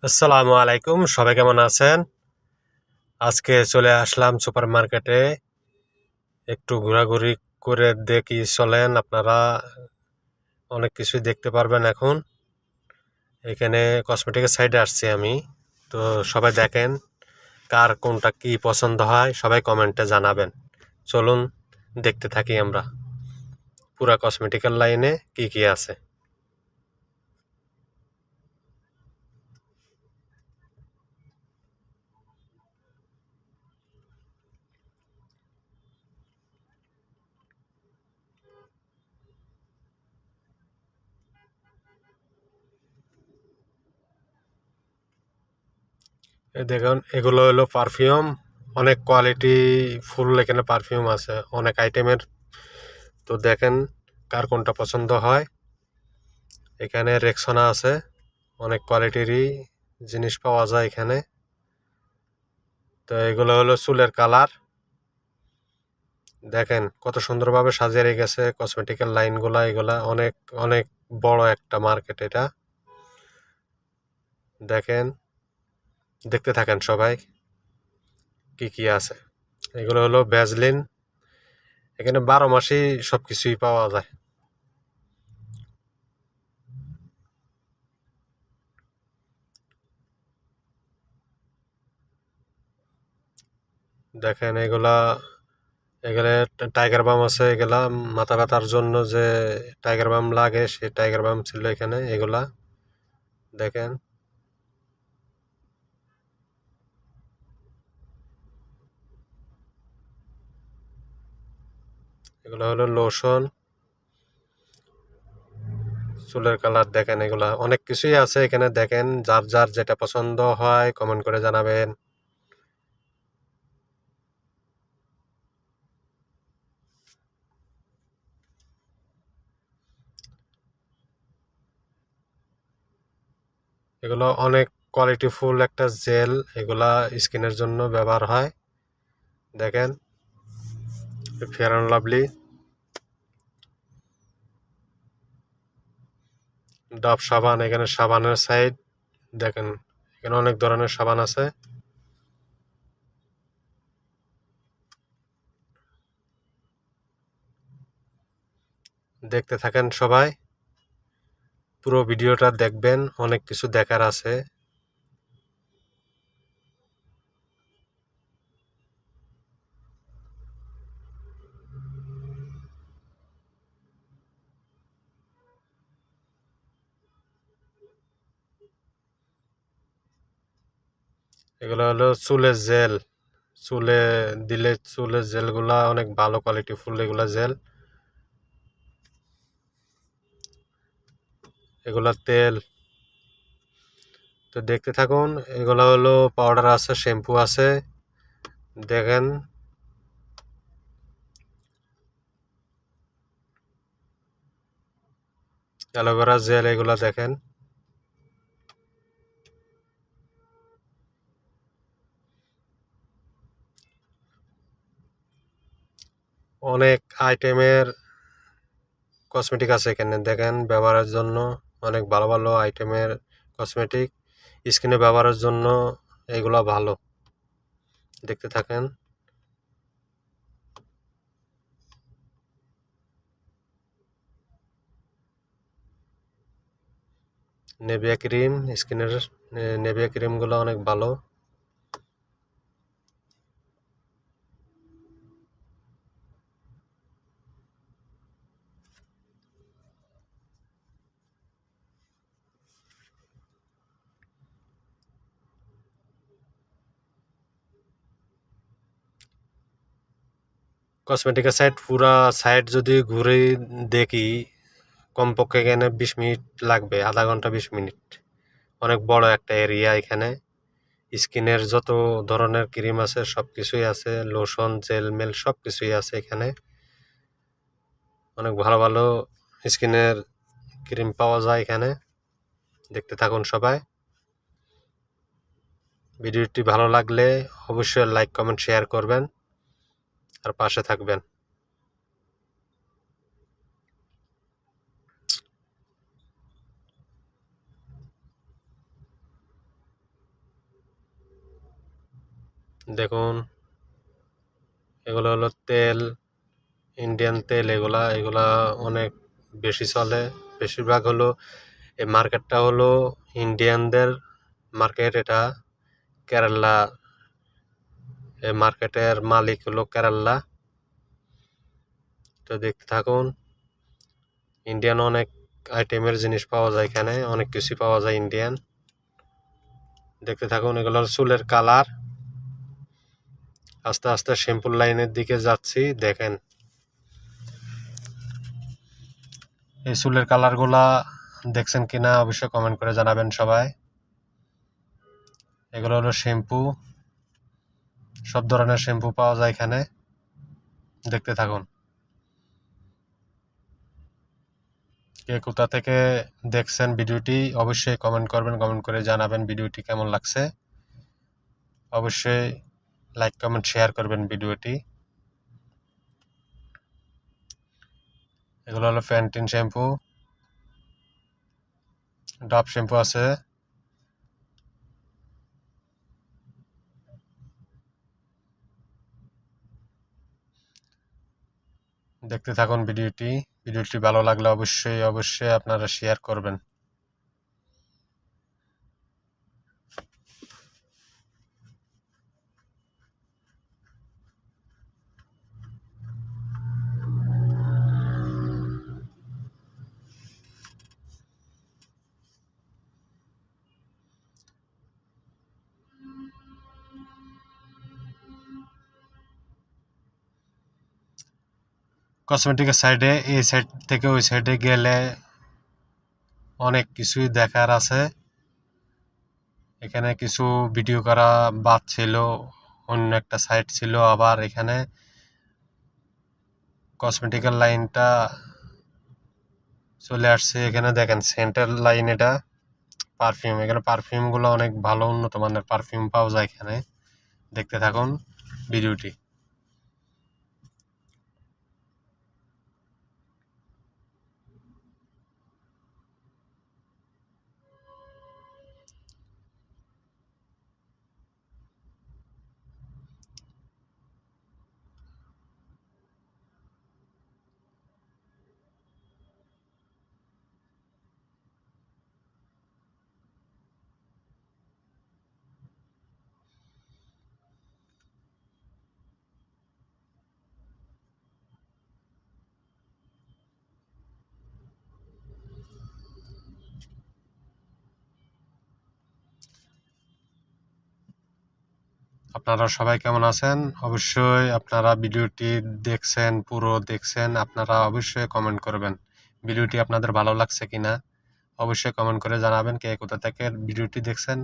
আসসালামু আলাইকুম, সবাই কেমন আছেন? আজকে চলে আসলাম সুপার মার্কেটে একটু ঘোরাঘুরি করে দেখি চলেন। আপনারা অনেক কিছুই দেখতে পারবেন এখন। এখানে কসমেটিকের সাইডে আসছি আমি। তো সবাই দেখেন কার কোনটা কি পছন্দ হয়, সবাই কমেন্টে জানাবেন। চলুন দেখতে থাকি আমরা পুরা কসমেটিক্যাল লাইনে কি কি আছে। এই দেখুন, এগুলো হলো পারফিউম। অনেক কোয়ালিটি ফুল এখানে পারফিউম আছে, অনেক আইটেমের। তো দেখেন কার কোনটা পছন্দ হয়। এখানে রেক্সোনা আছে, অনেক কোয়ালিটিরই জিনিস পাওয়া যায় এখানে। তো এগুলো হলো চুলের কালার। দেখেন কত সুন্দরভাবে সাজিয়ে রেখেছে কসমেটিক্যাল লাইনগুলা। এগুলা অনেক অনেক বড় একটা মার্কেট এটা। দেখেন, দেখতে থাকেন সবাই কি কি আছে। এগুলো হলো ভ্যাজলিন। এখানে 12 মাসই সবকিছুই পাওয়া যায়। দেখেন এগুলা, এখানে টাইগার বাম আছে। এগুলা মাথা ব্যথার জন্য যে টাইগার বাম লাগে, সেই টাইগার বাম ছিল এখানে। এগুলা দেখেন, এগুলো হলো লোশন। চুলের কালার দেখেন, এগুলা অনেক কিছুই আছে এখানে। দেখেন যার যার যেটা পছন্দ হয় কমেন্ট করে জানাবেন। এগুলো অনেক কোয়ালিটিফুল একটা জেল। এগুলা স্কিনের জন্য ব্যবহার হয়। দেখেন ফেয়ার অ্যান্ড লাভলি, ডাব সাবান। এখানে সাবানের সাইড দেখেন, এখানে অনেক ধরনের সাবান আছে। দেখতে থাকেন সবাই, পুরো ভিডিওটা দেখবেন, অনেক কিছু দেখার আছে। এগুলো হলো চুলের জেল। চুলে দিলে চুলের জেলগুলা অনেক ভালো কোয়ালিটি ফুল এগুলা জেল। এগুলা তেল। তো দেখতে থাকুন। এগুলো হলো পাউডার আছে, শ্যাম্পু আছে। দেখেন অ্যালোভেরা জেল। এগুলা দেখেন অনেক আইটেমের কসমেটিক আছে এখানে। দেখেন ব্যবহারের জন্য অনেক ভালো ভালো আইটেমের কসমেটিক, স্কিনে ব্যবহারের জন্য এগুলা ভালো। দেখতে থাকেন। নেভিয়া ক্রিম, স্কিনের নেভিয়া ক্রিমগুলো অনেক ভালো। কসমেটিকের সাইড, পুরা সাইড যদি ঘুরে দেখি কমপক্ষে এখানে 20 মিনিট লাগবে, আধা ঘন্টা 20 মিনিট। অনেক বড় একটা এরিয়া এখানে। স্কিনের যত ধরনের ক্রিম আছে সব কিছুই আছে, লোশন জেল মেল সব কিছুই আছে এখানে। অনেক ভালো ভালো স্কিনের ক্রিম পাওয়া যায় এখানে। দেখতে থাকুন সবাই। ভিডিওটি ভালো লাগলে অবশ্যই লাইক কমেন্ট শেয়ার করবেন আর পাশে থাকবেন। দেখুন এগুলো হলো তেল, ইন্ডিয়ান তেল। এগুলা অনেক বেশি চলে। বেশিরভাগ হলো এই মার্কেটটা হলো ইন্ডিয়ানদের মার্কেট। এটা কেরালা, এই মার্কেটের মালিক হলো কেরালা। তো দেখতে থাকুন, ইন্ডিয়ান অনেক আইটেমের জিনিস পাওয়া যায় এখানে, অনেক কিছু পাওয়া যায় ইন্ডিয়ান। দেখতে থাকুন, এগুলো চুলের কালার। আস্তে আস্তে শ্যাম্পুর লাইনের দিকে যাচ্ছি, দেখেন এই চুলের কালারগুলা দেখছেন কিনা অবশ্যই কমেন্ট করে জানাবেন সবাই। এগুলো হলো শ্যাম্পু, সব ধরনের শ্যাম্পু পাওয়া যায় এখানে। দেখতে থাকুন, কে কোথা থেকে দেখছেন ভিডিওটি অবশ্যই কমেন্ট করবেন, কমেন্ট করে জানাবেন ভিডিওটি কেমন লাগছে। অবশ্যই লাইক কমেন্ট শেয়ার করবেন ভিডিওটি। এগুলো হলো প্যান্টিন শ্যাম্পু, ডাব শ্যাম্পু আছে। দেখতে থাকুন ভিডিওটি ভালো লাগলে অবশ্যই আপনারা শেয়ার করবেন। কসমেটিকের সাইডে, এই সাইড থেকে ওই সাইডে গেলে অনেক কিছুই দেখার আছে। এখানে কিছু ভিডিও করা বাদ ছিল, অন্য একটা সাইট ছিল। আবার এখানে কসমেটিক্যাল লাইনটা চলে আসছে। এখানে দেখেন সেন্টার লাইন, এটা পারফিউম। এখানে পারফিউমগুলো অনেক ভালো উন্নত মানের পারফিউম পাওয়া যায় এখানে। দেখতে থাকুন ভিডিওটি। আপনারা সবাই কেমন আছেন? অবশ্যই আপনারা ভিডিওটি দেখছেন, পুরো দেখছেন, আপনারা অবশ্যই কমেন্ট করবেন ভিডিওটি আপনাদের ভালো লাগছে কিনা। অবশ্যই কমেন্ট করে জানাবেন কে কোথা থেকে ভিডিওটি দেখছেন।